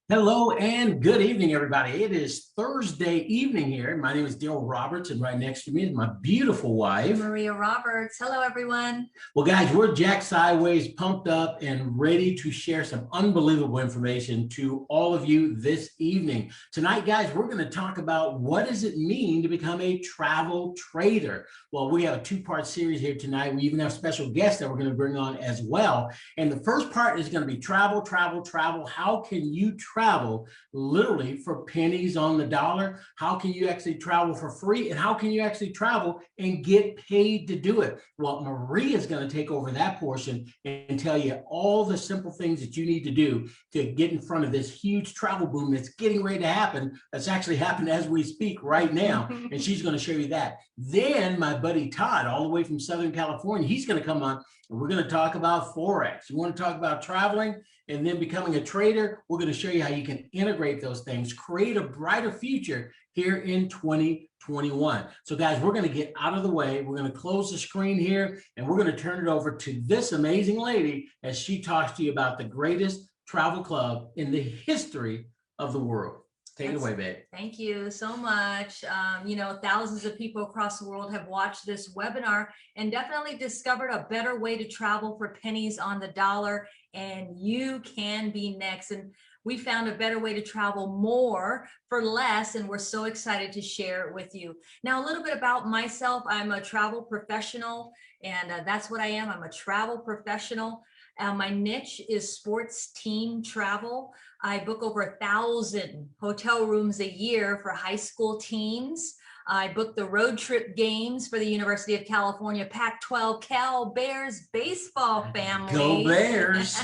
Hello and good evening, everybody. It is Thursday evening here. My name is Darryl Roberts, and right next to me is my beautiful wife, Maria Roberts. Hello, everyone. Well, guys, we're jacked sideways, pumped up, and ready to share some unbelievable information to all of you this evening. Tonight, guys, we're going to talk about what does it mean to become a travel trader. Well, we have a two-part series here tonight. We even have special guests that we're going to bring on as well. And the first part is going to be travel, travel, travel. How can you travel literally for pennies on the dollar? How can you actually travel for free? And how can you actually travel and get paid to do it? Well, Maria is going to take over that portion and tell you all the simple things that you need to do to get in front of this huge travel boom that's getting ready to happen. That's actually happened as we speak right now. And she's going to show you that. Then my buddy Todd, all the way from Southern California, he's going to come on and we're going to talk about Forex. You want to talk about traveling and then becoming a trader? We're going to show you how you can integrate those things, create a brighter future here in 2021. So guys, we're going to get out of the way. We're going to close the screen here and we're going to turn it over to this amazing lady as she talks to you about the greatest travel club in the history of the world. Take it away, babe. Thank you so much. Thousands of people across the world have watched this webinar and definitely discovered a better way to travel for pennies on the dollar, and you can be next. And we found a better way to travel more for less, and we're so excited to share it with you. Now, a little bit about myself. I'm a travel professional, and that's what I am. I'm a travel professional. My niche is sports team travel. I book over 1,000 hotel rooms a year for high school teams. I book the road trip games for the University of California Pac-12 Cal Bears baseball families. Go Bears!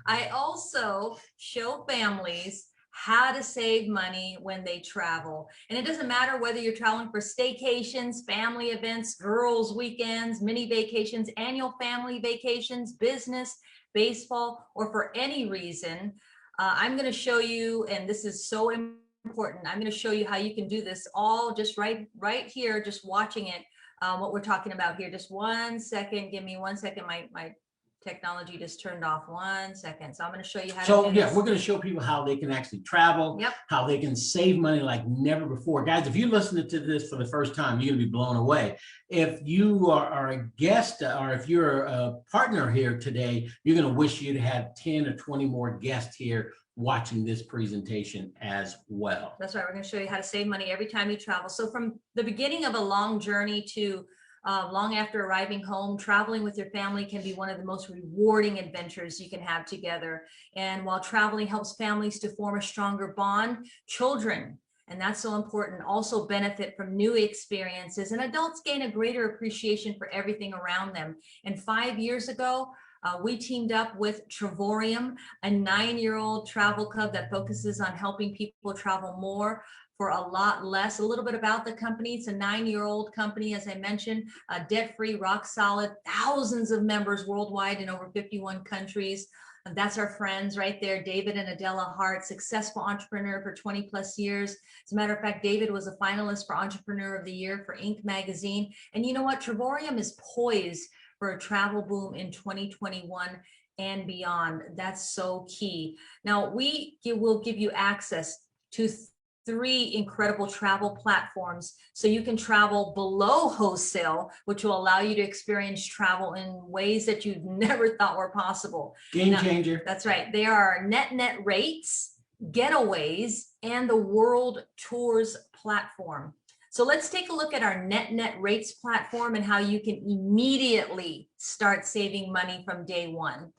I also show families how to save money when they travel. And it doesn't matter whether you're traveling for staycations, family events, girls' weekends, mini vacations, annual family vacations, business, baseball, or for any reason. I'm going to show you, and this is so important, I'm going to show you how you can do this all just right here, just watching it, what we're talking about here. Just 1 second. Give me 1 second. My technology just turned off. 1 second. So I'm going to show you how to do this. We're going to show people how they can actually travel, how they can save money like never before. Guys, if you listen to this for the first time, you're going to be blown away. If you are a guest or if you're a partner here today, you're going to wish you'd had 10 or 20 more guests here watching this presentation as well. That's right. We're going to show you how to save money every time you travel. So from the beginning of a long journey to long after arriving home, traveling with your family can be one of the most rewarding adventures you can have together. And while traveling helps families to form a stronger bond, children, and that's so important, also benefit from new experiences, and adults gain a greater appreciation for everything around them. And 5 years ago, we teamed up with Travorium, a 9-year-old travel club that focuses on helping people travel more for a lot less. A little bit about the company. It's a 9-year-old company, as I mentioned, debt-free, rock solid, thousands of members worldwide in over 51 countries. And that's our friends right there, David and Adela Hart, successful entrepreneur for 20 plus years. As a matter of fact, David was a finalist for Entrepreneur of the Year for Inc. magazine. And you know what? Travorium is poised for a travel boom in 2021 and beyond. That's so key. Now, will give you access to 3 incredible travel platforms so you can travel below wholesale, which will allow you to experience travel in ways that you never thought were possible. Game changer. That's right. They are net rates, getaways, and the World Tours platform. So let's take a look at our net rates platform and how you can immediately start saving money from day one.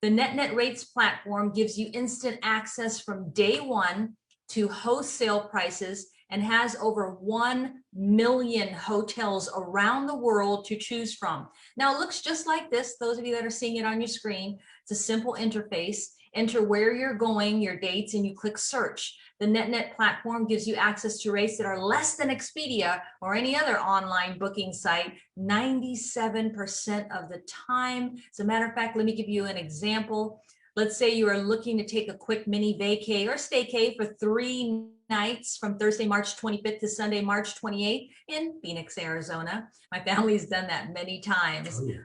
The net rates platform gives you instant access from day one to wholesale prices and has over 1 million hotels around the world to choose from. Now, it looks just like this. Those of you that are seeing it on your screen, it's a simple interface. Enter where you're going, your dates, and you click search. The NetNet platform gives you access to rates that are less than Expedia or any other online booking site 97% of the time. As a matter of fact, let me give you an example. Let's say you are looking to take a quick mini vacay or staycay for 3 nights from Thursday, March 25th to Sunday, March 28th in Phoenix, Arizona. My family's done that many times. Oh, yeah.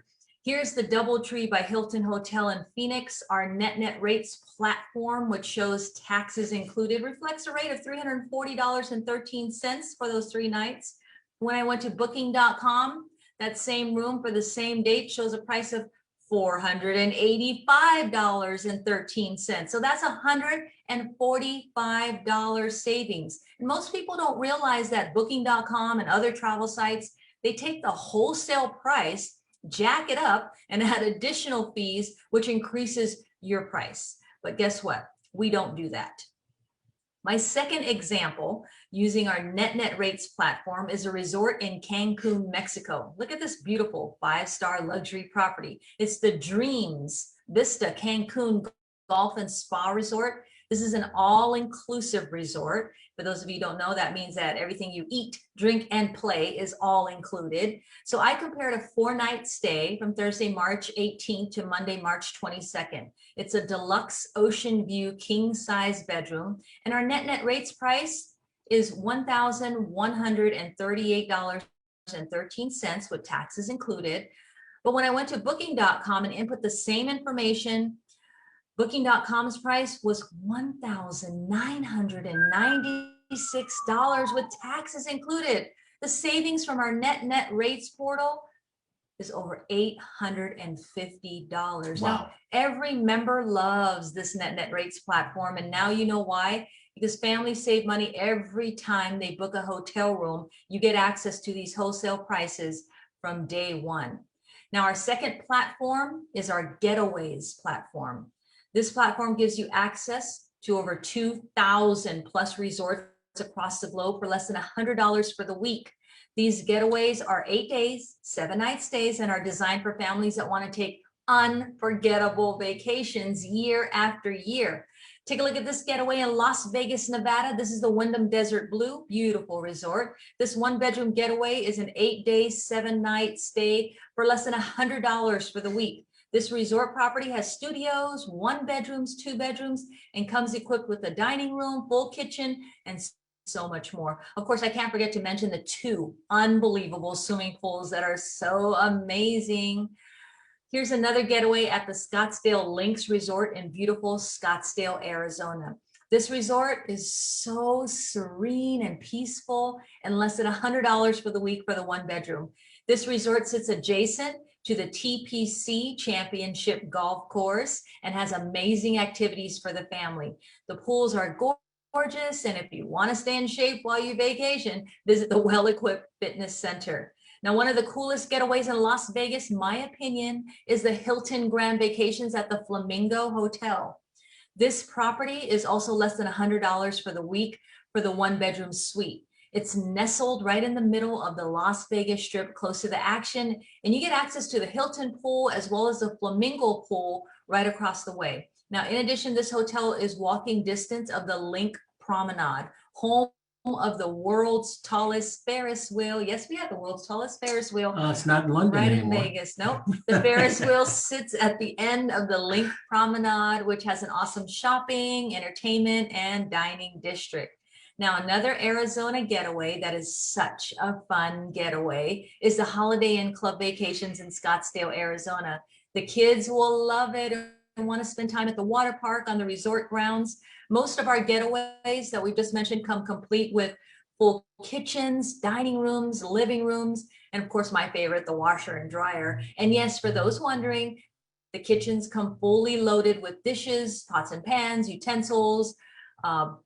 Here's the DoubleTree by Hilton Hotel in Phoenix. Our net rates platform, which shows taxes included, reflects a rate of $340.13 for those 3 nights. When I went to booking.com, that same room for the same date shows a price of $485.13. So that's $145 savings. And most people don't realize that booking.com and other travel sites, they take the wholesale price, jack it up, and add additional fees, which increases your price. But guess what? We don't do that. My second example using our net rates platform is a resort in Cancun, Mexico. Look at this beautiful 5-star luxury property. It's the Dreams Vista Cancun Golf and Spa Resort. This is an all-inclusive resort. For those of you who don't know, that means that everything you eat, drink, and play is all included. So I compared a 4-night stay from Thursday, March 18th to Monday, March 22nd. It's a deluxe ocean view king-size bedroom, and our net rates price is $1,138.13 with taxes included. But when I went to booking.com and input the same information, booking.com's price was $1,996 with taxes included. The savings from our net rates portal is over $850. Wow. Now, every member loves this net rates platform, and now you know why. Because families save money every time they book a hotel room. You get access to these wholesale prices from day one. Now, our second platform is our Getaways platform. This platform gives you access to over 2,000 plus resorts across the globe for less than $100 for the week. These getaways are 8 days, 7-night stays, and are designed for families that want to take unforgettable vacations year after year. Take a look at this getaway in Las Vegas, Nevada. This is the Wyndham Desert Blue, beautiful resort. This 1-bedroom getaway is an 8-day, 7-night stay for less than $100 for the week. This resort property has studios, 1 bedrooms, 2 bedrooms, and comes equipped with a dining room, full kitchen, and so much more. Of course, I can't forget to mention the 2 unbelievable swimming pools that are so amazing. Here's another getaway at the Scottsdale Links Resort in beautiful Scottsdale, Arizona. This resort is so serene and peaceful, and less than $100 for the week for the 1 bedroom. This resort sits adjacent to the TPC Championship Golf Course and has amazing activities for the family. The pools are gorgeous, and if you want to stay in shape while you vacation, visit the well-equipped fitness center. Now, one of the coolest getaways in Las Vegas, my opinion, is the Hilton Grand Vacations at the Flamingo Hotel. This property is also less than $100 for the week for the 1-bedroom suite. It's nestled right in the middle of the Las Vegas Strip, close to the action, and you get access to the Hilton pool as well as the Flamingo pool right across the way. Now, in addition, this hotel is walking distance of the Link Promenade, home of the world's tallest Ferris wheel. Yes, we have the world's tallest Ferris wheel. It's not in London right anymore. in Vegas. Nope. The Ferris wheel sits at the end of the Link Promenade, which has an awesome shopping, entertainment, and dining district. Now, another Arizona getaway that is such a fun getaway is the Holiday Inn Club Vacations in Scottsdale, Arizona. The kids will love it and want to spend time at the water park on the resort grounds. Most of our getaways that we just mentioned come complete with full kitchens, dining rooms, living rooms, and of course, my favorite, the washer and dryer. And yes, for those wondering, the kitchens come fully loaded with dishes, pots and pans, utensils,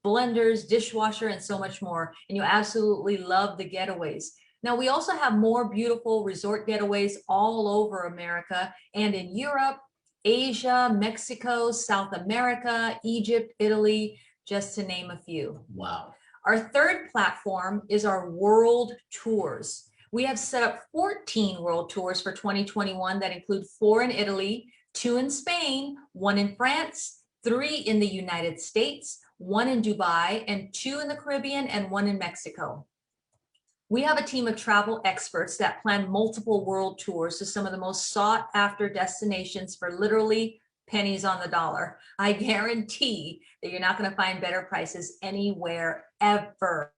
blenders, dishwasher, and so much more. And you absolutely love the getaways. Now, we also have more beautiful resort getaways all over America and in Europe, Asia, Mexico, South America, Egypt, Italy, just to name a few. Wow. Our third platform is our world tours. We have set up 14 world tours for 2021 that include 4 in Italy, 2 in Spain, 1 in France, 3 in the United States, 1 in Dubai, and 2 in the Caribbean, and 1 in Mexico. We have a team of travel experts that plan multiple world tours to some of the most sought after destinations for literally pennies on the dollar. I guarantee that you're not going to find better prices anywhere ever.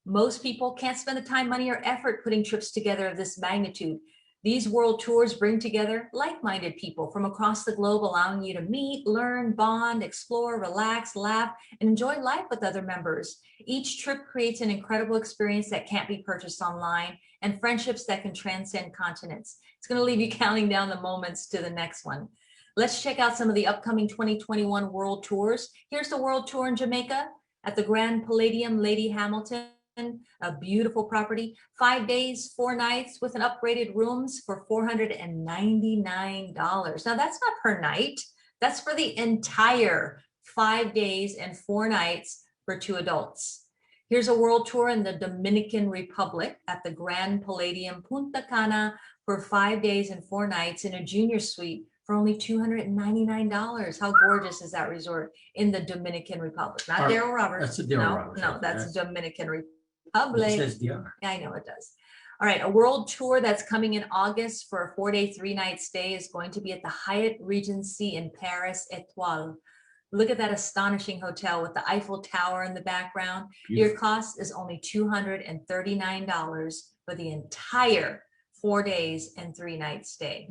Most people can't spend the time, money, or effort putting trips together of this magnitude. These world tours bring together like-minded people from across the globe, allowing you to meet, learn, bond, explore, relax, laugh, and enjoy life with other members. Each trip creates an incredible experience that can't be purchased online and friendships that can transcend continents. It's going to leave you counting down the moments to the next one. Let's check out some of the upcoming 2021 world tours. Here's the world tour in Jamaica at the Grand Palladium Lady Hamilton. A beautiful property, 5 days, 4 nights with an upgraded rooms for $499. Now that's not per night, that's for the entire 5 days and 4 nights for 2 adults. Here's a world tour in the Dominican Republic at the Grand Palladium Punta Cana for 5 days and 4 nights in a junior suite for only $299. How gorgeous is that resort in the Dominican Republic? Not Darryl Roberts. That's a Darryl Roberts. No, that's Dominican Republic. It says DR. Yeah, I know it does. All right, a world tour that's coming in August for a 4-day, 3-night stay is going to be at the Hyatt Regency in Paris, Étoile. Look at that astonishing hotel with the Eiffel Tower in the background. Beautiful. Your cost is only $239 for the entire 4 days and 3-night stay.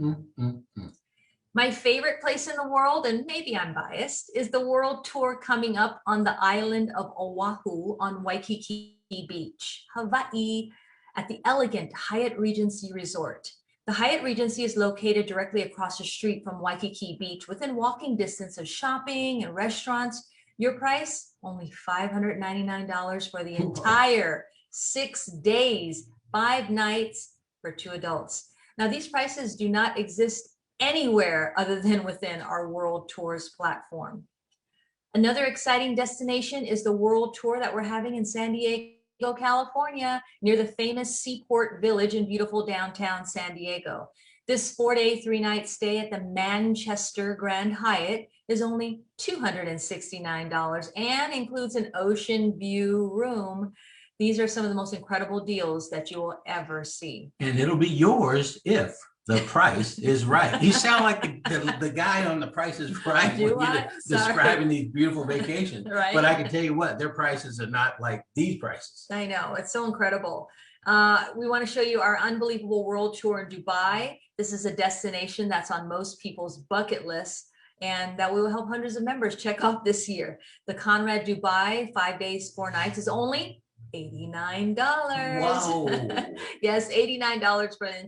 My favorite place in the world, and maybe I'm biased, is the world tour coming up on the island of Oahu on Waikiki Beach, Hawaii, at the elegant Hyatt Regency Resort. The Hyatt Regency is located directly across the street from Waikiki Beach, within walking distance of shopping and restaurants. Your price, only $599 for the entire 6 days, 5 nights for 2 adults. Now, these prices do not exist anywhere other than within our World Tours platform. Another exciting destination is the World Tour that we're having in San Diego, California, near the famous Seaport Village in beautiful downtown San Diego. This 4-day, 3-night stay at the Manchester Grand Hyatt is only $269 and includes an ocean view room. These are some of the most incredible deals that you will ever see. And it'll be yours if the price is right. You sound like the guy on The Price is Right when you're describing these beautiful vacations. Right. But I can tell you what, their prices are not like these prices. I know, it's so incredible. We want to show you our unbelievable world tour in Dubai. This is a destination that's on most people's bucket list, and that we will help hundreds of members check off this year. The Conrad Dubai 5 days, 4 nights is only $89. Wow. Yes, $89 for the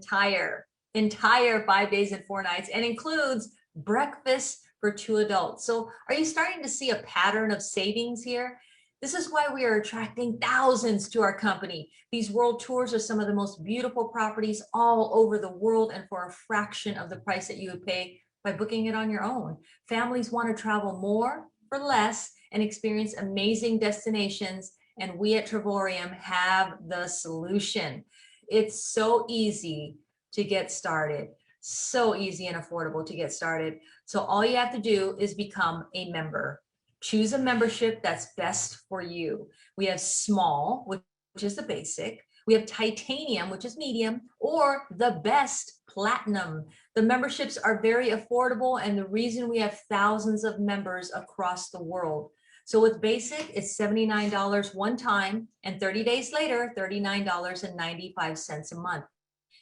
entire 5 days and 4 nights, and includes breakfast for 2 adults. So are you starting to see a pattern of savings here? This is why we are attracting thousands to our company. These world tours are some of the most beautiful properties all over the world, and for a fraction of the price that you would pay by booking it on your own. Families want to travel more for less and experience amazing destinations, and we at Travorium have the solution. It's so easy to get started, so easy and affordable to get started. So all you have to do is become a member. Choose a membership that's best for you. We have small, which is the basic. We have titanium, which is medium, or the best, platinum. The memberships are very affordable, and the reason we have thousands of members across the world. So with basic, it's $79 one time, and 30 days later, $39.95 a month.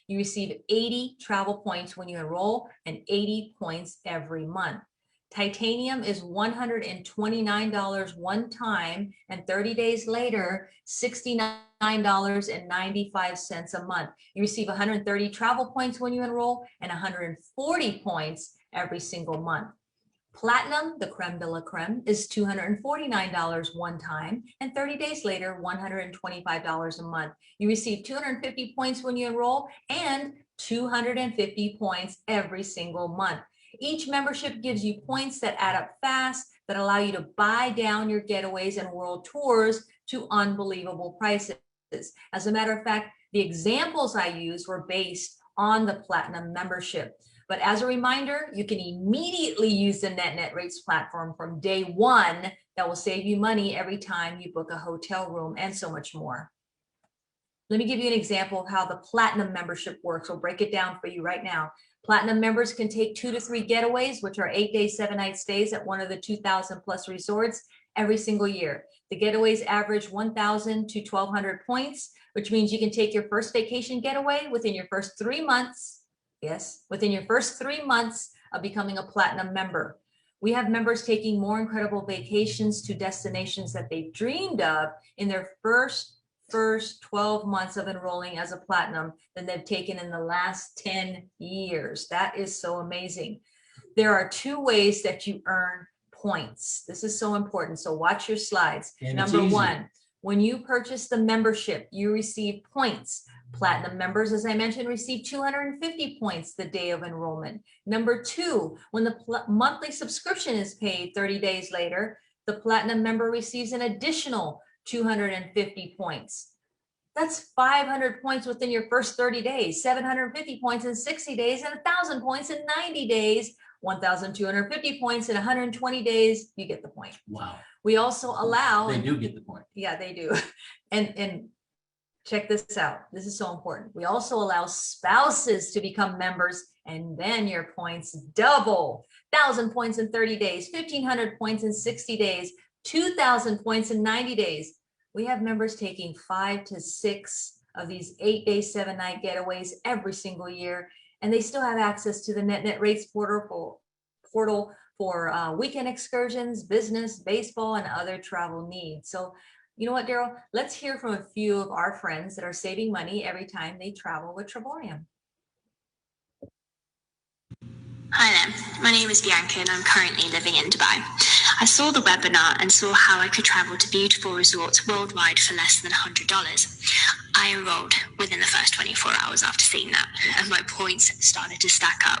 You receive 80 travel points when you enroll, and 80 points every month. Titanium is $129 one time, and 30 days later, $69.95 a month. You receive 130 travel points when you enroll, and 140 points every single month. Platinum, the creme de la creme, is $249 one time, and 30 days later, $125 a month. You receive 250 points when you enroll, and 250 points every single month. Each membership gives you points that add up fast, that allow you to buy down your getaways and world tours to unbelievable prices. As a matter of fact, the examples I used were based on the Platinum membership. But as a reminder, you can immediately use the NetNet Rates platform from day one. That will save you money every time you book a hotel room, and so much more. Let me give you an example of how the Platinum membership works. We'll break it down for you right now. Platinum members can take 2 to 3 getaways, which are 8-day, 7-night stays at one of the 2,000 plus resorts every single year. The getaways average 1,000 to 1,200 points, which means you can take your first vacation getaway within your first 3 months Yes, within your first 3 months of becoming a platinum member. We have members taking more incredible vacations to destinations that they dreamed of in their first 12 months of enrolling as a platinum than they've taken in the last 10 years. That is so amazing. There are 2 ways that you earn points. This is so important. So watch your slides. And Number 1, when you purchase the membership, you receive points. Platinum members, as I mentioned, receive 250 points the day of enrollment. Number 2, when the monthly subscription is paid 30 days later, the platinum member receives an additional 250 points. That's 500 points within your first 30 days, 750 points in 60 days, and 1,000 points in 90 days, 1,250 points in 120 days. You get the point. Wow. We also allow... They do get the point. Yeah, they do. And check this out. This is so important. We also allow spouses to become members, and then your points double. 1,000 points in 30 days, 1,500 points in 60 days, 2,000 points in 90 days. We have members taking 5 to 6 of these 8-day, 7-night getaways every single year, and they still have access to the NetNet Rates portal for weekend excursions, business, baseball, and other travel needs. So, you know what, Darryl? Let's hear from a few of our friends that are saving money every time they travel with Travorium. Hi there, my name is Bianca and I'm currently living in Dubai. I saw the webinar and saw how I could travel to beautiful resorts worldwide for less than $100. I enrolled within the first 24 hours after seeing that, and my points started to stack up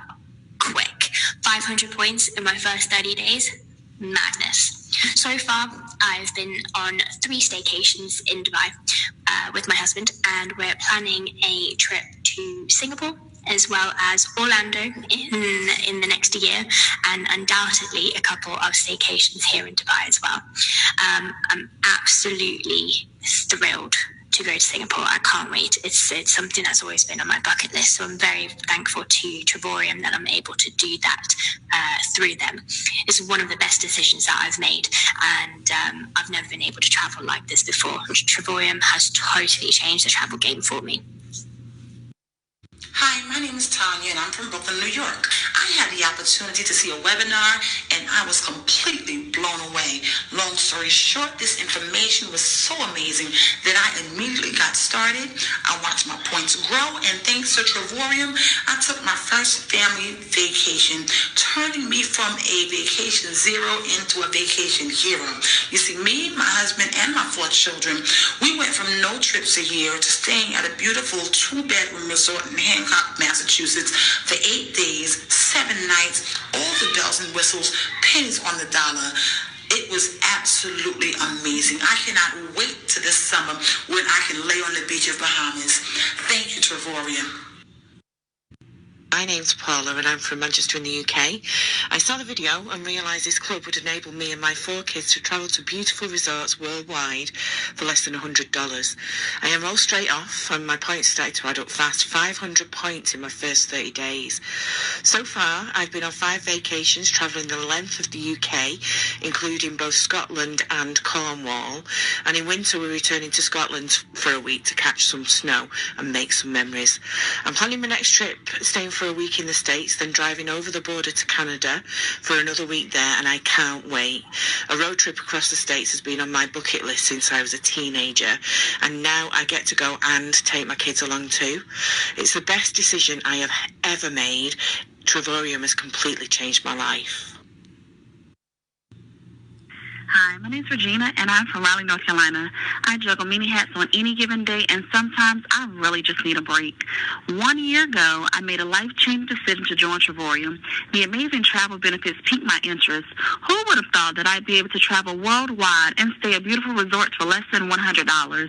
quick. 500 points in my first 30 days? Madness. So far, I've been on 3 staycations in Dubai with my husband, and we're planning a trip to Singapore, as well as Orlando in the next year, and undoubtedly a couple of staycations here in Dubai as well. I'm absolutely thrilled to go to Singapore. I can't wait. It's something that's always been on my bucket list, so I'm very thankful to Travorium that I'm able to do that through them. It's one of the best decisions that I've made, and I've never been able to travel like this before. Travorium has totally changed the travel game for me. Hi, my name is Tanya and I'm from Brooklyn, New York. I had the opportunity to see a webinar and I was completely blown away. Long story short, this information was so amazing that I immediately got started. I watched my points grow, and thanks to Travorium, I took my first family vacation, turning me from a vacation zero into a vacation hero. You see, me, my husband, and my 4 children, we went from no trips a year to staying at a beautiful 2-bedroom resort in Hancock, Massachusetts for 8 days, 7 nights, all the bells and whistles, pennies on the dollar. It was absolutely amazing. I cannot wait to this summer when I can lay on the beach of Bahamas. Thank you, Travorium. My name's Paula and I'm from Manchester in the UK. I saw the video and realised this club would enable me and my 4 kids to travel to beautiful resorts worldwide for less than $100. I enrolled straight off and my points started to add up fast, 500 points in my first 30 days. So far, I've been on 5 vacations travelling the length of the UK, including both Scotland and Cornwall. And in winter, we're returning to Scotland for a week to catch some snow and make some memories. I'm planning my next trip, staying for a week in the States, then driving over the border to Canada for another week there, and I can't wait. A road trip across the States has been on my bucket list since I was a teenager, and now I get to go and take my kids along too. It's the best decision I have ever made. Travorium has completely changed my life. Hi, my name's Regina, and I'm from Raleigh, North Carolina. I juggle many hats on any given day, and sometimes I really just need a break. 1 year ago, I made a life-changing decision to join Travorium. The amazing travel benefits piqued my interest. Who would have thought that I'd be able to travel worldwide and stay at beautiful resorts for less than $100?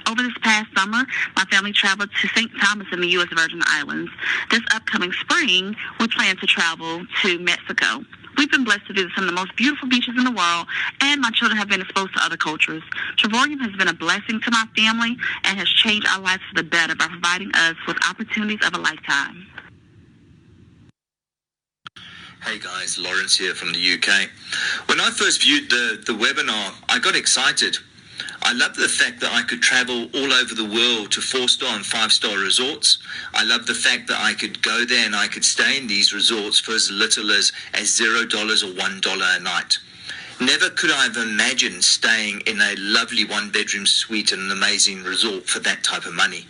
Over this past summer, my family traveled to St. Thomas in the U.S. Virgin Islands. This upcoming spring, we plan to travel to Mexico. We've been blessed to visit some of the most beautiful beaches in the world, and my children have been exposed to other cultures. Travorium has been a blessing to my family and has changed our lives for the better by providing us with opportunities of a lifetime. Hey guys, Lawrence here from the UK. When I first viewed the webinar, I got excited. I love the fact that I could travel all over the world to 4-star and 5-star resorts. I love the fact that I could go there and I could stay in these resorts for as little as $0 or $1 a night. Never could I have imagined staying in a lovely one-bedroom suite in an amazing resort for that type of money.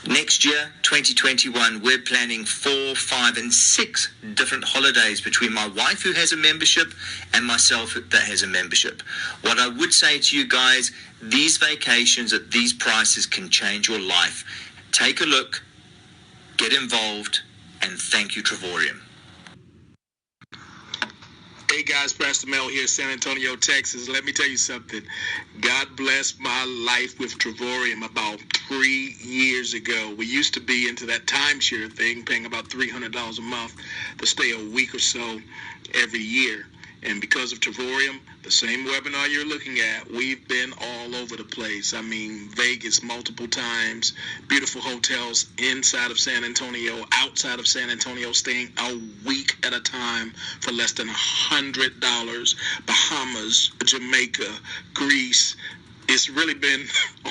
Next year, 2021, we're planning 4, 5, and 6 different holidays between my wife, who has a membership, and myself, that has a membership. What I would say to you guys, these vacations at these prices can change your life. Take a look, get involved, and thank you, Travorium. Hey guys, Pastor Mel here, San Antonio, Texas. Let me tell you something. God blessed my life with Travorium about 3 years ago. We used to be into that timeshare thing, paying about $300 a month to stay a week or so every year. And because of Travorium, the same webinar you're looking at, we've been all over the place. I mean, Vegas multiple times, beautiful hotels inside of San Antonio, outside of San Antonio, staying a week at a time for less than $100. Bahamas, Jamaica, Greece. It's really been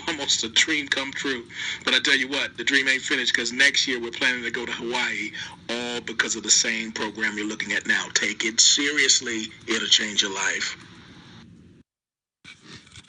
almost a dream come true. But I tell you what, the dream ain't finished, because next year we're planning to go to Hawaii, all because of the same program you're looking at now. Take it seriously. It'll change your life.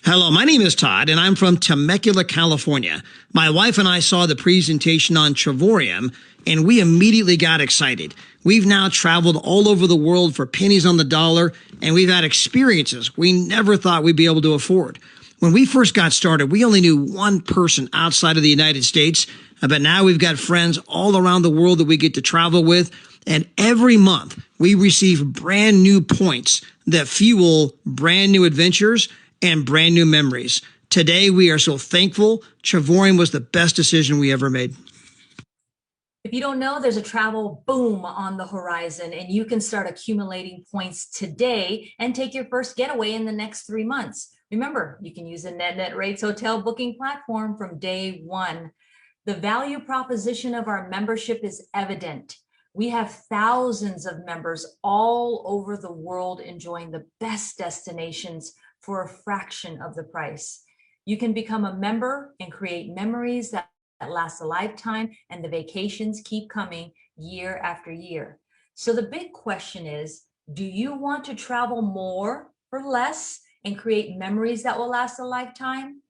Hello, my name is Todd, and I'm from Temecula, California. My wife and I saw the presentation on Travorium, and we immediately got excited. We've now traveled all over the world for pennies on the dollar, and we've had experiences we never thought we'd be able to afford. When we first got started, we only knew one person outside of the United States, but now we've got friends all around the world that we get to travel with, and every month we receive brand new points that fuel brand new adventures and brand new memories. Today, we are so thankful. Travorium was the best decision we ever made. If you don't know, there's a travel boom on the horizon, and you can start accumulating points today and take your first getaway in the next 3 months. Remember, you can use the NetNet Rates hotel booking platform from day one. The value proposition of our membership is evident. We have thousands of members all over the world enjoying the best destinations for a fraction of the price. You can become a member and create memories that last a lifetime, and the vacations keep coming year after year. So the big question is, do you want to travel more for less and create memories that will last a lifetime?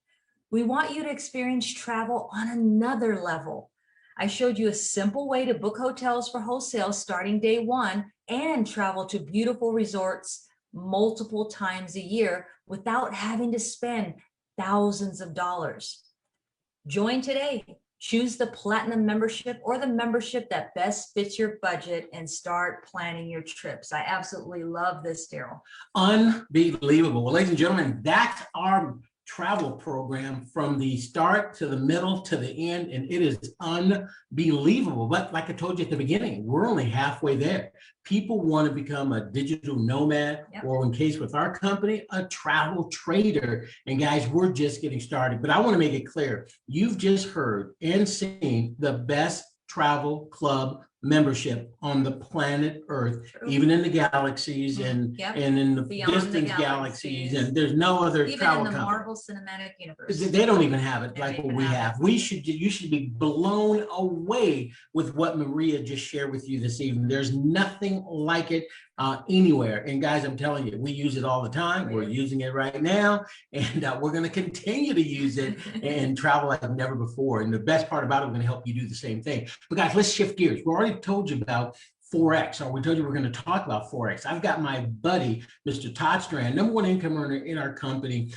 We want you to experience travel on another level. I showed you a simple way to book hotels for wholesale starting day one and travel to beautiful resorts multiple times a year without having to spend thousands of dollars. Join today. Choose the Platinum membership or the membership that best fits your budget and start planning your trips. I absolutely love this, Darryl. Unbelievable. Well, ladies and gentlemen, that's our travel program from the start to the middle to the end, and it is unbelievable. But like I told you at the beginning, we're only halfway there. People want to become a digital nomad, or in case with our company, a travel trader. And guys, we're just getting started. But I want to make it clear, you've just heard and seen the best travel club membership on the planet Earth, even in the galaxies and in the distant galaxies, and there's no other even travel in the company. Marvel Cinematic Universe. They don't even have it like what we have. You should be blown away with what Maria just shared with you this evening. There's nothing like it anywhere. And guys, I'm telling you, we use it all the time. We're using it right now, and we're going to continue to use it and travel like never before. And the best part about it, we're going to help you do the same thing. But guys, let's shift gears. We already told you about Forex, or we told you we're going to talk about Forex. I've got my buddy, Mr. Todd Strand, #1 income earner in our company.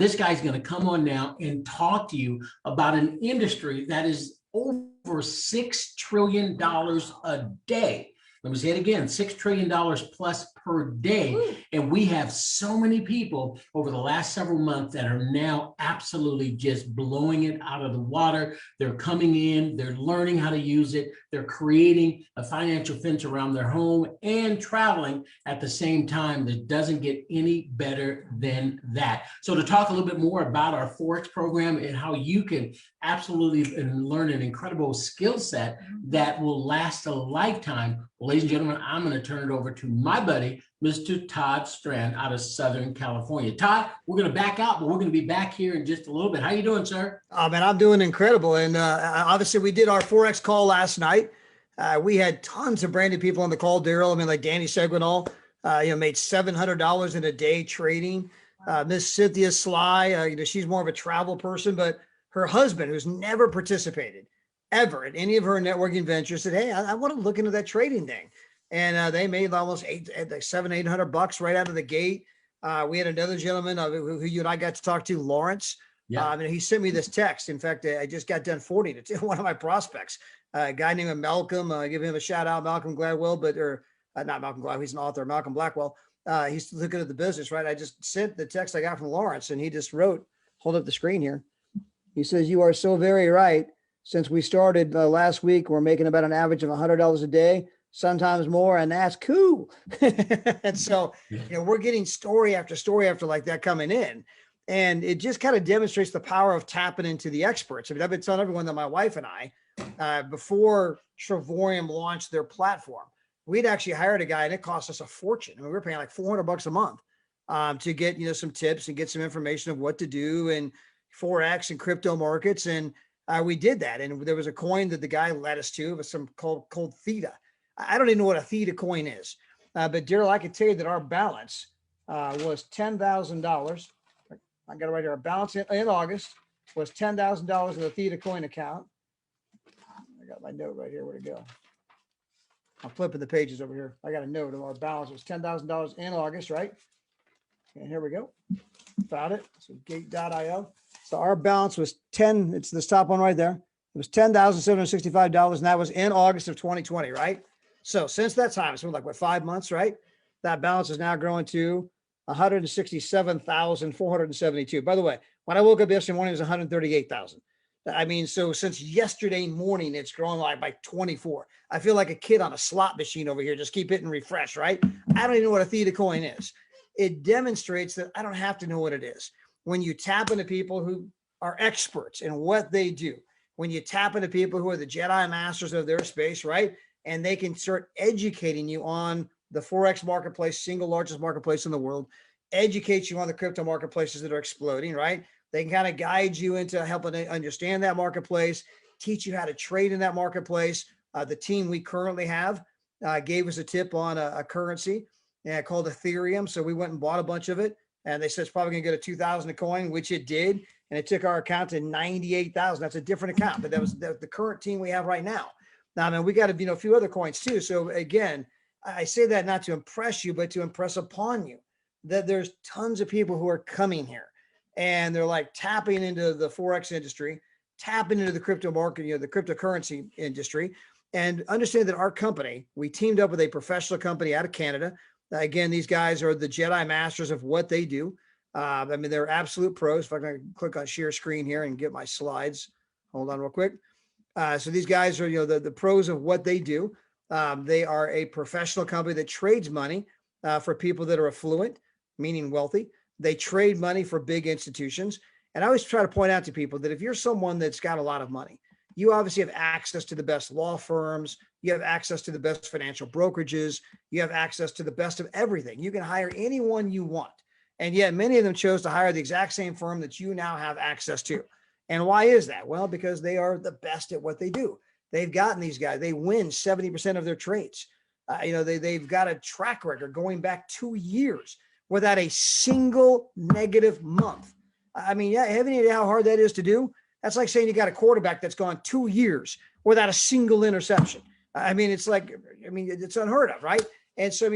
This guy's going to come on now and talk to you about an industry that is over $6 trillion a day. Let me say it again, $6 trillion plus per day. Woo. And we have so many people over the last several months that are now absolutely just blowing it out of the water. They're coming in, they're learning how to use it. They're creating a financial fence around their home and traveling at the same time. That doesn't get any better than that. So to talk a little bit more about our Forex program and how you can absolutely learn an incredible skill set that will last a lifetime, ladies and gentlemen, I'm going to turn it over to my buddy, everybody, Mr. Todd Strand out of Southern California. Todd, we're going to back out, but we're going to be back here in just a little bit. How you doing, sir? Oh, man, I'm doing incredible. And obviously, we did our Forex call last night. We had tons of brand new people on the call, Darryl. I mean, like Danny Seguinal, made $700 in a day trading. Miss Cynthia Sly, she's more of a travel person, but her husband, who's never participated ever in any of her networking ventures, said, "Hey, I want to look into that trading thing." And they made almost $800 right out of the gate. We had another gentleman who you and I got to talk to, Lawrence. Yeah. And he sent me this text. In fact, I just got done forwarding to one of my prospects, a guy named Malcolm. Give him a shout out, Malcolm Gladwell, not Malcolm Gladwell. He's an author, Malcolm Blackwell. He's looking at the business, right? I just sent the text I got from Lawrence, and he just wrote, hold up the screen here. He says, "You are so very right. Since we started last week, we're making about an average of $100 a day, sometimes more, and that's cool." And so, we're getting story after like that coming in. And it just kind of demonstrates the power of tapping into the experts. I mean, I've been telling everyone that my wife and I, before Travorium launched their platform, we'd actually hired a guy, and it cost us a fortune. I mean, we were paying like $400 a month to get, some tips and get some information of what to do and Forex and crypto markets. And we did that. And there was a coin that the guy led us to. It was some called Theta. I don't even know what a Theta coin is. But Darryl, I can tell you that our balance was $10,000. I got it right here. Our balance in August was $10,000 in the Theta coin account. I got my note right here. Where'd it go? I'm flipping the pages over here. I got a note of our balance was $10,000 in August, right? And here we go. Found it. So gate.io. So our balance was it's this top one right there. It was $10,765, and that was in August of 2020, right? So since that time, it's been like 5 months, right? That balance is now growing to 167,472. By the way, when I woke up yesterday morning, it was 138,000. I mean, so since yesterday morning, it's grown by 24. I feel like a kid on a slot machine over here. Just keep hitting refresh, right? I don't even know what a Theta coin is. It demonstrates that I don't have to know what it is. When you tap into people who are experts in what they do, when you tap into people who are the Jedi masters of their space, right? And they can start educating you on the Forex marketplace, single largest marketplace in the world, educate you on the crypto marketplaces that are exploding, right? They can kind of guide you into helping to understand that marketplace, teach you how to trade in that marketplace. The team we currently have gave us a tip on a currency called Ethereum. So we went and bought a bunch of it. And they said it's probably going to go to 2,000 a coin, which it did. And it took our account to 98,000. That's a different account, but that was the current team we have right now. Now, I mean, we got a few other coins too. So again, I say that not to impress you, but to impress upon you that there's tons of people who are coming here and they're like tapping into the Forex industry, tapping into the crypto market, the cryptocurrency industry, and understand that our company, we teamed up with a professional company out of Canada. Again, these guys are the Jedi masters of what they do. I mean, they're absolute pros. If I can click on share screen here and get my slides. Hold on real quick. So these guys are, the pros of what they do. They are a professional company that trades money for people that are affluent, meaning wealthy. They trade money for big institutions. And I always try to point out to people that if you're someone that's got a lot of money, you obviously have access to the best law firms. You have access to the best financial brokerages. You have access to the best of everything. You can hire anyone you want. And yet many of them chose to hire the exact same firm that you now have access to. And why is that? Well, because they are the best at what they do. They've gotten these guys. They win 70% of their trades. They've got a track record going back 2 years without a single negative month. I mean, have any idea how hard that is to do? That's like saying you got a quarterback that's gone 2 years without a single interception. I mean, it's unheard of, right? And so,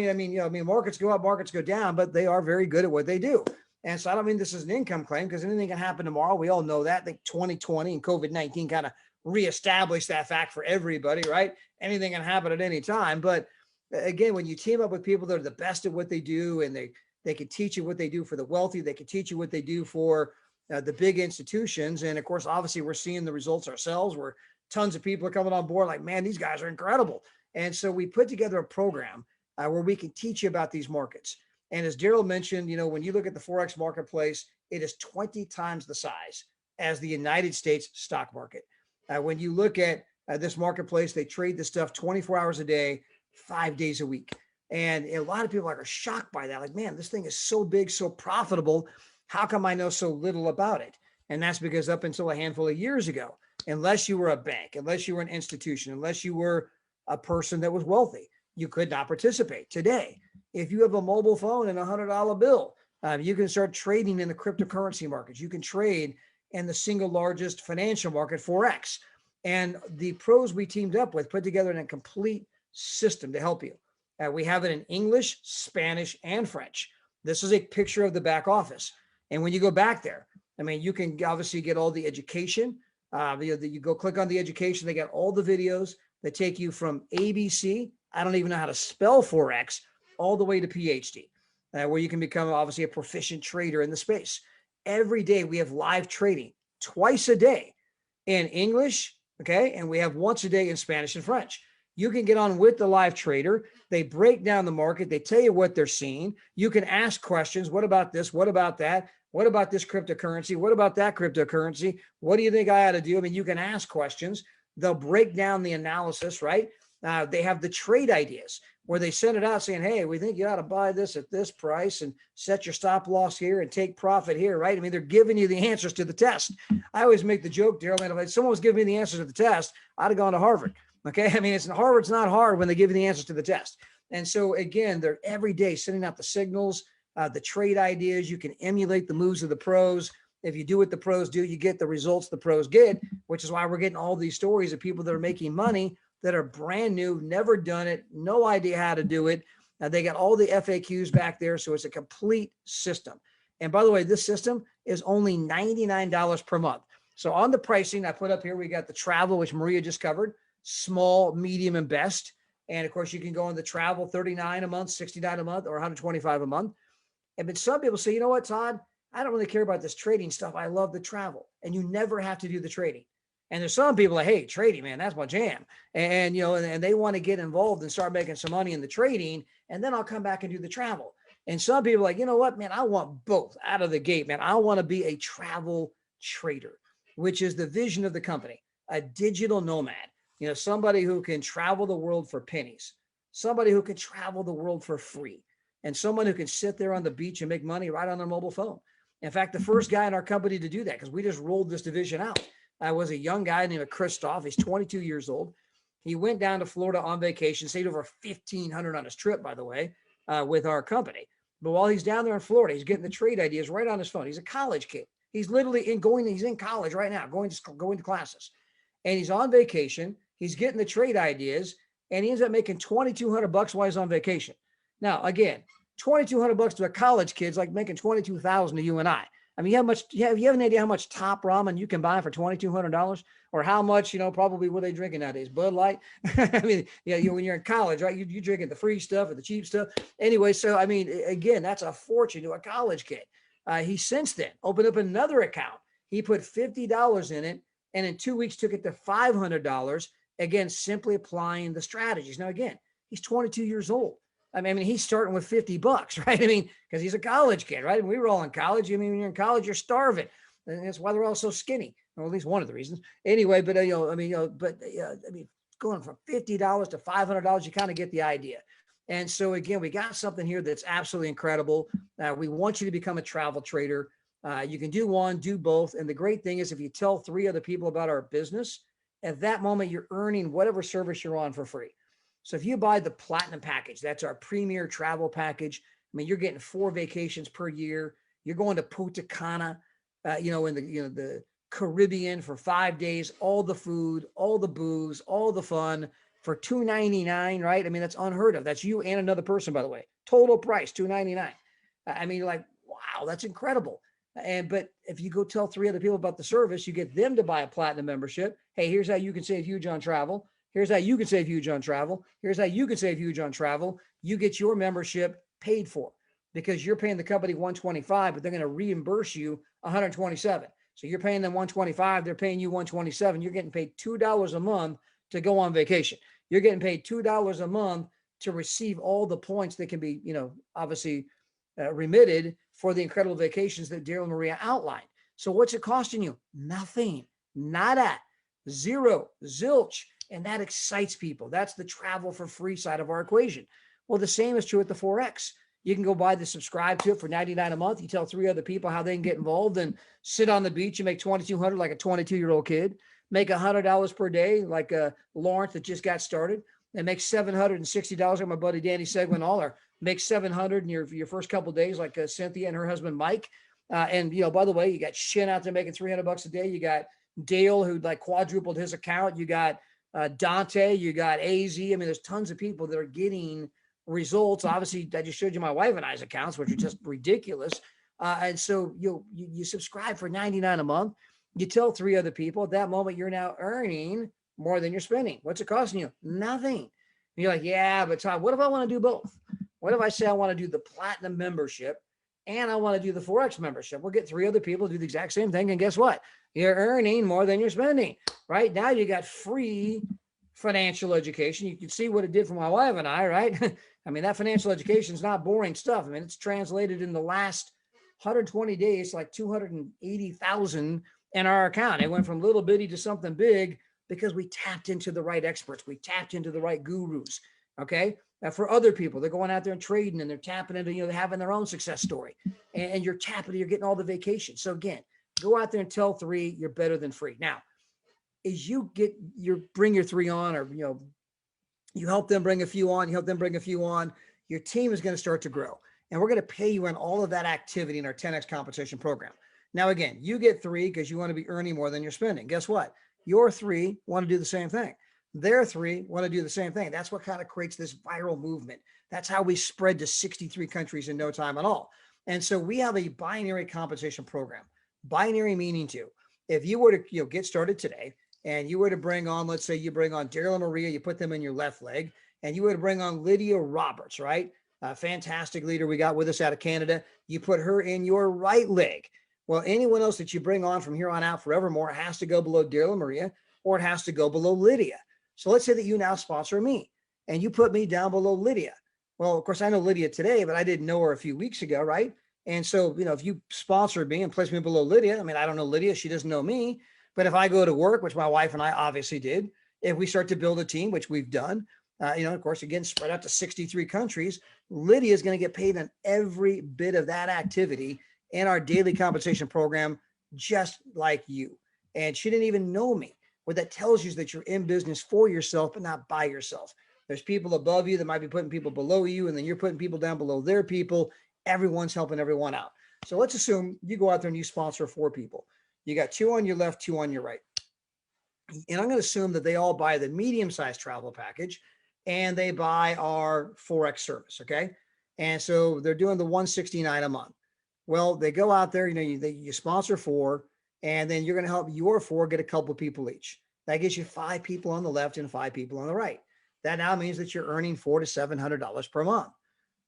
markets go up, markets go down, but they are very good at what they do. And so I don't mean this is an income claim because anything can happen tomorrow. We all know that. I think 2020 and COVID-19 kind of reestablished that fact for everybody, right? Anything can happen at any time. But again, when you team up with people that are the best at what they do, and they can teach you what they do for the wealthy, they can teach you what they do for the big institutions. And of course, obviously we're seeing the results ourselves where tons of people are coming on board like, man, these guys are incredible. And so we put together a program where we can teach you about these markets. And as Darryl mentioned, when you look at the Forex marketplace, it is 20 times the size as the United States stock market. When you look at this marketplace, they trade this stuff 24 hours a day, 5 days a week. And a lot of people are shocked by that. Like, man, this thing is so big, so profitable. How come I know so little about it? And that's because up until a handful of years ago, unless you were a bank, unless you were an institution, unless you were a person that was wealthy, you could not participate. Today, if you have a mobile phone and $100 bill, you can start trading in the cryptocurrency markets. You can trade in the single largest financial market, Forex. And the pros we teamed up with put together a complete system to help you. We have it in English, Spanish, and French. This is a picture of the back office. And when you go back there, I mean, you can obviously get all the education. You go click on the education. They got all the videos that take you from ABC. I don't even know how to spell Forex, all the way to PhD, where you can become obviously a proficient trader in the space. Every day we have live trading twice a day in English, okay? And we have once a day in Spanish and French. You can get on with the live trader. They break down the market. They tell you what they're seeing. You can ask questions. What about this? What about that? What about this cryptocurrency? What about that cryptocurrency? What do you think I ought to do? I mean, you can ask questions. They'll break down the analysis, right? They have the trade ideas where they send it out saying, hey, we think you ought to buy this at this price and set your stop loss here and take profit here, right? I mean, they're giving you the answers to the test. I always make the joke, Darryl, man, if someone was giving me the answers to the test, I'd have gone to Harvard. Okay. I mean, Harvard's not hard when they give you the answers to the test. And so again, they're every day sending out the signals, the trade ideas. You can emulate the moves of the pros. If you do what the pros do, you get the results the pros get, which is why we're getting all these stories of people that are making money that are brand new, never done it, no idea how to do it. They got all the FAQs back there. So it's a complete system. And by the way, this system is only $99 per month. So on the pricing I put up here, we got the travel, which Maria just covered, small, medium, and best. And of course, you can go on the travel, $39 a month, $69 a month, or $125 a month. And but some people say, you know what, Todd, I don't really care about this trading stuff. I love the travel. And you never have to do the trading. And there's some people like, hey, trading, man, that's my jam. And, you know, and they want to get involved and start making some money in the trading. And then I'll come back and do the travel. And some people are like, you know what, man, I want both out of the gate, man. I want to be a travel trader, which is the vision of the company, a digital nomad. You know, somebody who can travel the world for pennies, somebody who can travel the world for free, and someone who can sit there on the beach and make money right on their mobile phone. In fact, the first guy in our company to do that, because we just rolled this division out, was a young guy named Christoph. He's 22 years old. He went down to Florida on vacation, saved over $1,500 on his trip, by the way, with our company. But while he's down there in Florida, he's getting the trade ideas right on his phone. He's a college kid. He's literally he's in college right now, going to classes. And he's on vacation. He's getting the trade ideas, and he ends up making $2,200 while he's on vacation. Now, again, $2,200 to a college kid's like making $22,000 to you and I. I mean, you have an idea how much top ramen you can buy for $2,200, or how much, you know, probably what are they drinking nowadays? Bud Light. I mean, yeah, when you're in college, right? You're drinking the free stuff or the cheap stuff. Anyway, so I mean, again, that's a fortune to a college kid. He since then opened up another account. He put $50 in it, and in 2 weeks took it to $500. Again, simply applying the strategies. Now, again, he's 22 years old. I mean, he's starting with $50, right? I mean, because he's a college kid, right? And we were all in college. I mean, when you're in college, you're starving. And that's why they're all so skinny. Or at least one of the reasons. Anyway, but, I mean, going from $50 to $500, you kind of get the idea. And so, again, we got something here that's absolutely incredible. We want you to become a travel trader. You can do one, do both. And the great thing is if you tell 3 other people about our business, at that moment, you're earning whatever service you're on for free. So if you buy the platinum package, that's our premier travel package. I mean, you're getting 4 vacations per year. You're going to Punta Cana, in the Caribbean for 5 days, all the food, all the booze, all the fun for $299, right? I mean, that's unheard of. That's you and another person, by the way. Total price, $299. I mean, you're like, wow, that's incredible. But if you go tell 3 other people about the service, you get them to buy a platinum membership. Hey, here's how you can save huge on travel. Here's how you can save huge on travel. Here's how you can save huge on travel. You get your membership paid for because you're paying the company $125, but they're going to reimburse you $127. So you're paying them $125. They're paying you $127. You're getting paid $2 a month to go on vacation. You're getting paid $2 a month to receive all the points that can be, obviously remitted for the incredible vacations that Darryl and Maria outlined. So what's it costing you? Nothing, nada, zero, zilch. And that excites people. That's the travel for free side of our equation. Well, the same is true with the Forex. You can go buy the subscribe to it for $99 a month. You tell 3 other people how they can get involved and sit on the beach and make $2,200 like a 22-year-old kid, make $100 per day like Lawrence that just got started, and make $760 like my buddy Danny Segwin, or make $700 in your first couple of days like Cynthia and her husband Mike. And by the way, you got Shin out there making $300 a day. You got Dale who like quadrupled his account. You got Dante. You got AZ. I mean, there's tons of people that are getting results. Obviously, I just showed you my wife and I's accounts, which are just ridiculous. And so you subscribe for $99 a month. You tell 3 other people. At that moment, you're now earning more than you're spending. What's it costing you? Nothing. And you're like, yeah, but Todd, what if I want to do both? What if I say I want to do the platinum membership and I want to do the Forex membership? We'll get 3 other people to do the exact same thing. And guess what? You're earning more than you're spending. Right now, you got free financial education. You can see what it did for my wife and I, right? I mean, that financial education is not boring stuff. I mean, it's translated in the last 120 days, like 280,000 in our account. It went from little bitty to something big because we tapped into the right experts. We tapped into the right gurus. Okay. For other people, they're going out there and trading and they're tapping into, they're having their own success story, and you're getting all the vacation. So again, go out there and tell 3 you're better than free. Now, as you bring your 3 on, or, you help them bring a few on, your team is going to start to grow, and we're going to pay you on all of that activity in our 10X compensation program. Now, again, you get 3 because you want to be earning more than you're spending. Guess what? Your 3 want to do the same thing. Their 3 want to do the same thing. That's what kind of creates this viral movement. That's how we spread to 63 countries in no time at all. And so we have a binary compensation program. Binary meaning if you were to get started today and you were to bring on, let's say you bring on Darryl and Maria, you put them in your left leg, and you were to bring on Lydia Roberts, right? A fantastic leader we got with us out of Canada. You put her in your right leg. Well, anyone else that you bring on from here on out forevermore has to go below Darryl and Maria, or it has to go below Lydia. So let's say that you now sponsor me and you put me down below Lydia. Well, of course, I know Lydia today, but I didn't know her a few weeks ago, right? And so, if you sponsored me and placed me below Lydia, I mean, I don't know Lydia, she doesn't know me, but if I go to work, which my wife and I obviously did, if we start to build a team, which we've done, of course, again, spread out to 63 countries, Lydia is going to get paid on every bit of that activity in our daily compensation program, just like you. And she didn't even know me. What that tells you is that you're in business for yourself, but not by yourself. There's people above you that might be putting people below you, and then you're putting people down below their people. Everyone's helping everyone out. So let's assume you go out there and you sponsor 4 people. You got 2 on your left, 2 on your right. And I'm going to assume that they all buy the medium-sized travel package and they buy our Forex service. Okay. And so they're doing the $169 a month. Well, they go out there, you sponsor 4, and then you're going to help your 4 get a couple of people each. That gives you 5 people on the left and 5 people on the right. That now means that you're earning $400 to $700 per month.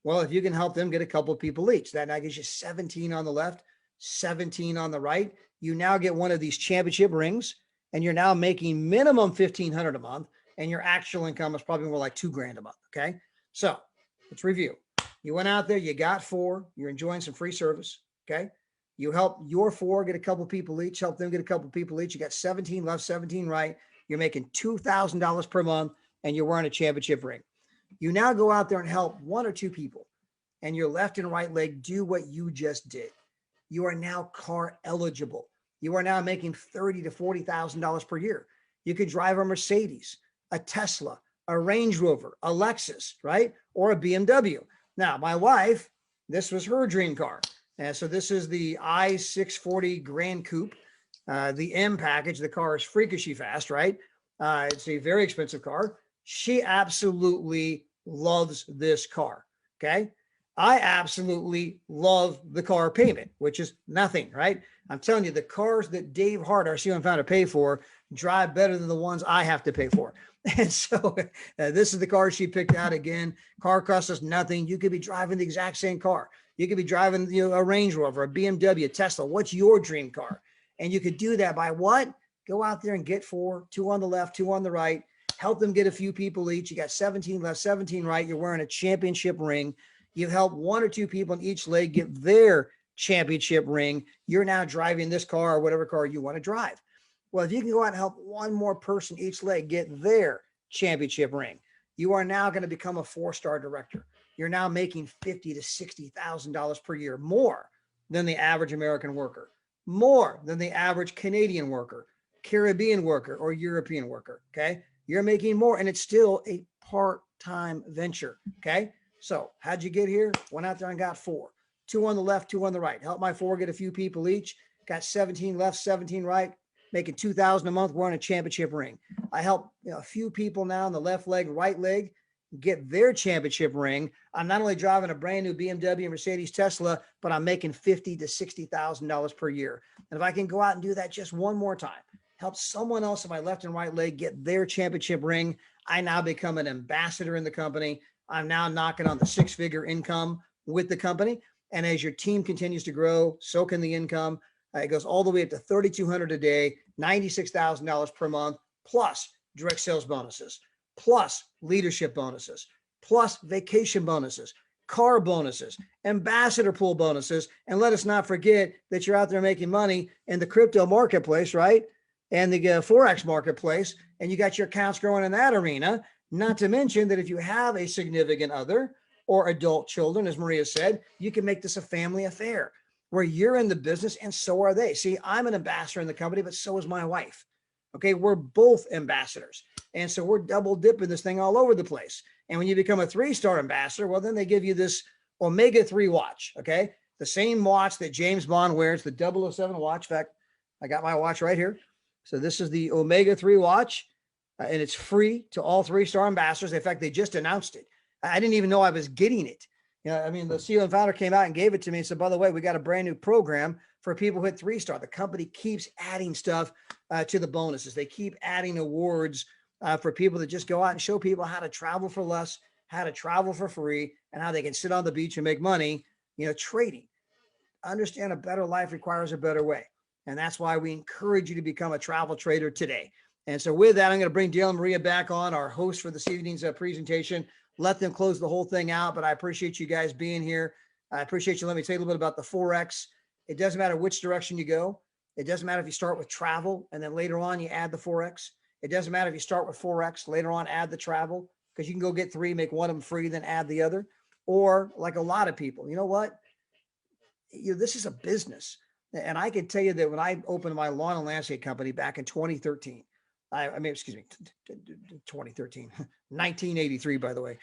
Well, if you can help them get a couple of people each, that now gives you 17 on the left, 17 on the right. You now get one of these championship rings, and you're now making minimum $1,500 a month, and your actual income is probably more like $2,000 a month. Okay. So let's review. You went out there, you got 4, you're enjoying some free service. Okay. You help your 4 get a couple of people each, help them get a couple of people each. You got 17 left, 17 right. You're making $2,000 per month, and you're wearing a championship ring. You now go out there and help 1 or 2 people, and your left and right leg do what you just did. You are now car eligible. You are now making $30,000 to $40,000 per year. You could drive a Mercedes, a Tesla, a Range Rover, a Lexus, right? Or a BMW. Now, my wife, this was her dream car. And so this is the i640 Grand Coupe, the M package. The car is freakishly fast, right? It's a very expensive car. She absolutely loves this car. Okay. I absolutely love the car payment, which is nothing, right? I'm telling you, the cars that Dave Hart, our CEO and founder, pay for drive better than the ones I have to pay for. And so this is the car she picked out. Again, car costs us nothing. You could be driving the exact same car. You could be driving a Range Rover, a BMW, a Tesla. What's your dream car? And you could do that by what? Go out there and get 4, 2 on the left, 2 on the right. Help them get a few people each. You got 17 left, 17 right. You're wearing a championship ring. You've helped 1 or 2 people in each leg get their championship ring. You're now driving this car or whatever car you want to drive. Well, if you can go out and help 1 more person each leg get their championship ring, You are now going to become a 4-star director. You're now making $50,000 to $60,000 per year, more than the average American worker, more than the average Canadian worker, Caribbean worker, or European worker. Okay. You're making more, and it's still a part-time venture. Okay. So how'd you get here? Went out there and got 4, 2 on the left, 2 on the right. Helped my 4 get a few people each. Got 17 left, 17 right, making $2,000 a month. We're on a championship ring. I help a few people now on the left leg, right leg, get their championship ring. I'm not only driving a brand new BMW, Mercedes, Tesla, but I'm making $50,000 to $60,000 per year. And if I can go out and do that just one more time, help someone else on my left and right leg get their championship ring, I now become an ambassador in the company. I'm now knocking on the 6-figure income with the company. And as your team continues to grow, so can the income. It goes all the way up to $3,200 a day, $96,000 per month, plus direct sales bonuses, plus leadership bonuses, plus vacation bonuses, car bonuses, ambassador pool bonuses. And let us not forget that you're out there making money in the crypto marketplace, right? And the Forex marketplace, and you got your accounts growing in that arena. Not to mention that if you have a significant other or adult children, as Maria said, you can make this a family affair where you're in the business and so are they. See, I'm an ambassador in the company, but so is my wife. Okay, we're both ambassadors. And so we're double dipping this thing all over the place. And when you become a 3-star ambassador, well, then they give you this Omega-3 watch, okay? The same watch that James Bond wears, the 007 watch. In fact, I got my watch right here. So this is the Omega-3 watch, and it's free to all 3-star ambassadors. In fact, they just announced it. I didn't even know I was getting it. You know, I mean, the CEO and founder came out and gave it to me and said, by the way, we got a brand new program for people who hit 3-star. The company keeps adding stuff to the bonuses. They keep adding awards for people that just go out and show people how to travel for less, how to travel for free, and how they can sit on the beach and make money, you know, trading. Understand a better life requires a better way. And that's why we encourage you to become a travel trader today. And so with that, I'm going to bring Darryl and Maria back on, our host for this evening's presentation. Let them close the whole thing out, but I appreciate you guys being here. I appreciate you. Let me tell you a little bit about the Forex. It doesn't matter which direction you go. It doesn't matter if you start with travel and then later on you add the Forex. It doesn't matter if you start with Forex, later on add the travel, because you can go get 3, make one of them free, then add the other. Or like a lot of people, you know what? This is a business. And I can tell you that when I opened my lawn and landscape company back in 2013, 2013, 1983, by the way,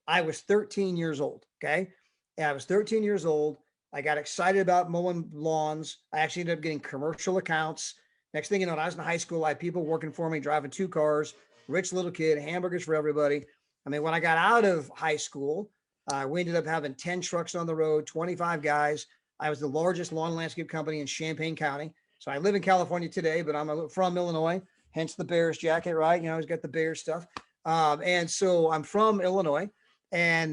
I was 13 years old. Okay. And I was 13 years old. I got excited about mowing lawns. I actually ended up getting commercial accounts. Next thing you know, when I was in high school, I had people working for me, driving 2 cars, rich little kid, hamburgers for everybody. I mean, when I got out of high school, we ended up having 10 trucks on the road, 25 guys. I was the largest lawn and landscape company in Champaign County. So I live in California today, but I'm from Illinois, hence the Bears jacket, right? You know, he's got the Bears stuff. And so I'm from Illinois. But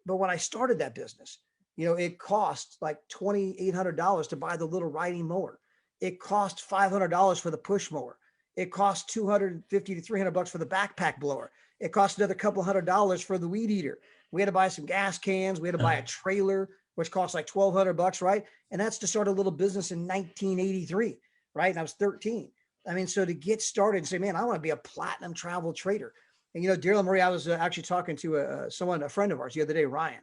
when I started that business, you know, it cost like $2,800 to buy the little riding mower. It cost $500 for the push mower. It cost $250 to $300 for the backpack blower. It cost another couple $100 for the weed eater. We had to buy some gas cans. We had to buy a trailer, which cost like $1,200, right? And that's to start a little business in 1983, right? And I was 13. I mean, so to get started and say, man, I want to be a platinum travel trader. And, you know, Darryl and Marie, I was actually talking to a friend of ours the other day, Ryan.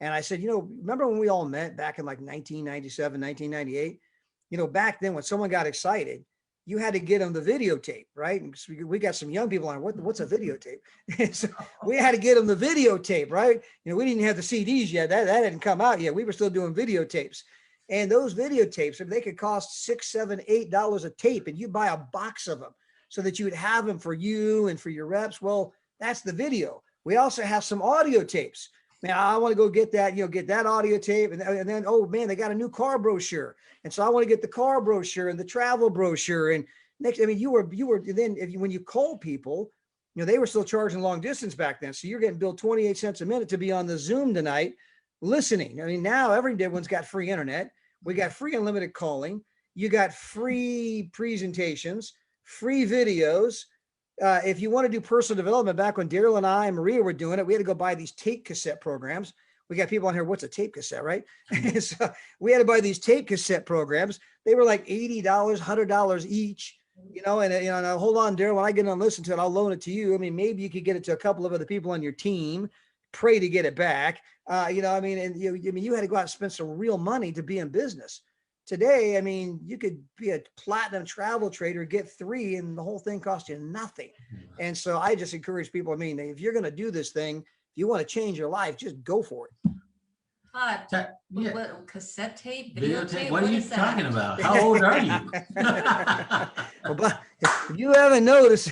And I said, you know, remember when we all met back in like 1997, 1998? You know, back then when someone got excited, you had to get them the videotape, right? And we got some young people on, what's a videotape? So we had to get them the videotape, right? You know, we didn't have the CDs yet. That hadn't come out yet. We were still doing videotapes. And those videotapes, they could cost $6, $7, $8 a tape, and you buy a box of them so that you would have them for you and for your reps. Well, that's the video. We also have some audio tapes. Man, I want to go get that, you know, get that audio tape. And then, oh man, they got a new car brochure. And so I want to get the car brochure and the travel brochure. And next, I mean, you were then when you call people, you know, they were still charging long distance back then. So you're getting billed 28 cents a minute to be on the Zoom tonight listening. I mean, now everyone's got free internet. We got free unlimited calling. You got free presentations, free videos. If you want to do personal development, back when Darryl and I and Maria were doing it, we had to go buy these tape cassette programs. We got people on here. What's a tape cassette, right? So we had to buy these tape cassette programs. They were like $80, $100 each. Now, hold on, Darryl. When I get on, listen to it, I'll loan it to you. I mean, maybe you could get it to a couple of other people on your team. Pray to get it back. You had to go out and spend some real money to be in business. Today, I mean, you could be a platinum travel trader, get 3, and the whole thing costs you nothing. And so I just encourage people. I mean, if you're going to do this thing, if you want to change your life, just go for it. What cassette tape, videotape? What are you talking about? How old are you? Well, but if you haven't noticed,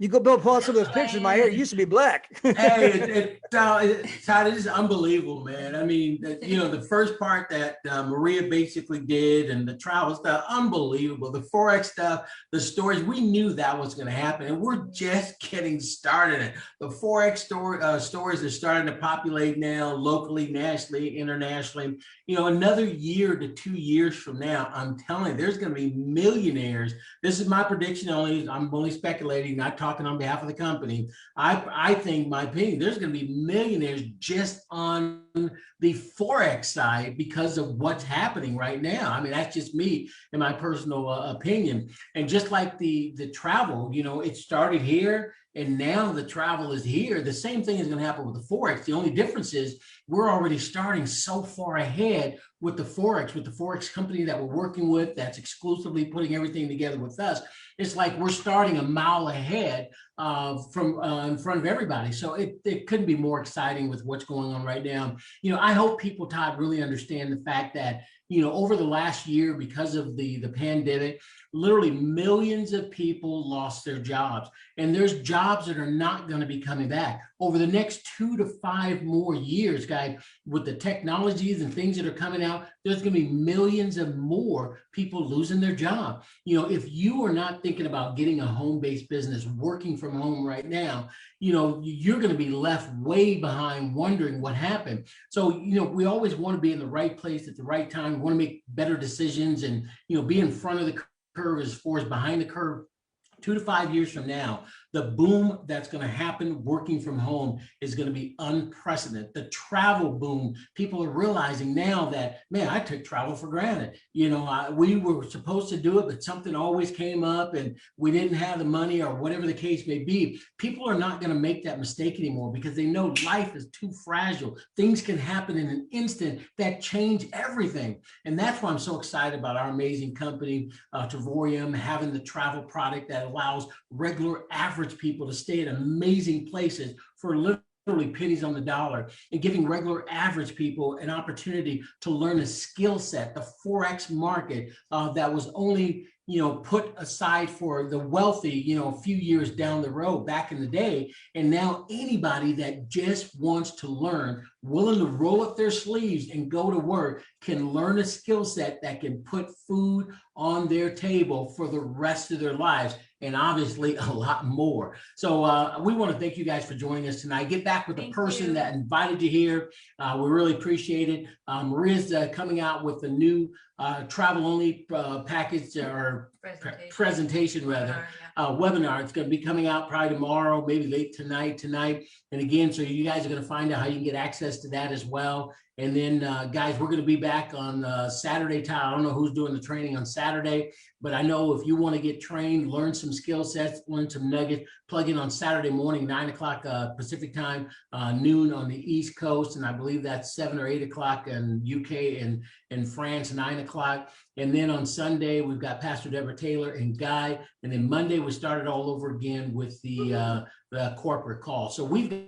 you go pull out some of those pictures. My hair used to be black. Hey, Todd, it is unbelievable, man. I mean, the first part that Maria basically did and the travel stuff, unbelievable. The Forex stuff, the stories, we knew that was going to happen, and we're just getting started. The Forex stories are starting to populate now, locally, nationally, internationally. Another year to 2 years from now, I'm telling you, there's going to be millionaires. This is my prediction only. I'm only speculating, not talking on behalf of the company. I think, my opinion, there's going to be millionaires just on the Forex side because of what's happening right now. I mean, that's just me and my personal opinion. And just like the travel, it started here and now the travel is here. The same thing is going to happen with the Forex. The only difference is we're already starting so far ahead with the Forex company that we're working with, that's exclusively putting everything together with us. It's like we're starting a mile ahead from in front of everybody. So it couldn't be more exciting with what's going on right now. I hope people, Todd, really understand the fact that, over the last year, because of the pandemic, literally millions of people lost their jobs, and there's jobs that are not going to be coming back over the next 2 to 5 more years, guys. With the technologies and things that are coming out, there's going to be millions of more people losing their job. If you are not thinking about getting a home-based business, working from home right now, you're going to be left way behind wondering what happened. So, we always want to be in the right place at the right time. We want to make better decisions and, be in front of the curve as far as behind the curve. 2 to 5 years from now, the boom that's going to happen working from home is going to be unprecedented. The travel boom, people are realizing now that, man, I took travel for granted. We were supposed to do it, but something always came up and we didn't have the money or whatever the case may be. People are not going to make that mistake anymore because they know life is too fragile. Things can happen in an instant that change everything. And that's why I'm so excited about our amazing company, Travorium, having the travel product that allows regular average people to stay at amazing places for literally pennies on the dollar, and giving regular average people an opportunity to learn a skill set, the Forex market that was only put aside for the wealthy, a few years down the road back in the day. And now anybody that just wants to learn, willing to roll up their sleeves and go to work, can learn a skill set that can put food on their table for the rest of their lives, and obviously a lot more. So we want to thank you guys for joining us tonight. Get back with the person that invited you here. We really appreciate it. Maria's coming out with a new travel-only package or presentation rather, webinar. It's going to be coming out probably tomorrow, maybe late tonight. And again, so you guys are going to find out how you can get access to that as well. And then, guys, we're going to be back on Saturday. I don't know who's doing the training on Saturday, but I know if you want to get trained, learn some skill sets, learn some nuggets, plug in on Saturday morning, 9 o'clock Pacific time, noon on the East Coast. And I believe that's 7 or 8 o'clock in UK and in France, 9 o'clock. And then on Sunday, we've got Pastor Deborah Taylor and Guy. And then Monday, we started all over again with the corporate call. So we've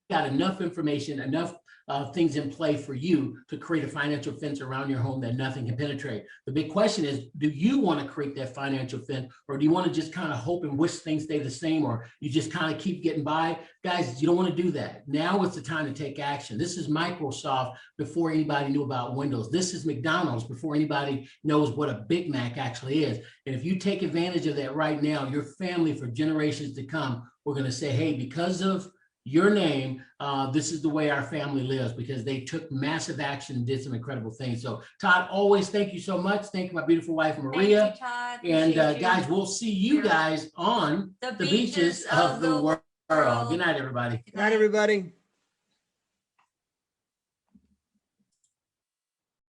got enough information, enough things in play for you to create a financial fence around your home that nothing can penetrate. The big question is, do you want to create that financial fence, or do you want to just kind of hope and wish things stay the same, or you just kind of keep getting by? Guys, you don't want to do that. Now is the time to take action. This is Microsoft before anybody knew about Windows. This is McDonald's before anybody knows what a Big Mac actually is. And if you take advantage of that right now, your family for generations to come, we're going to say, hey, because of your name, this is the way our family lives, because they took massive action and did some incredible things. So Todd, always thank you so much. Thank you, my beautiful wife, Maria. Thank you, Todd. And guys, we'll see you guys on the beaches of the world. Good night, everybody. Good night, everybody.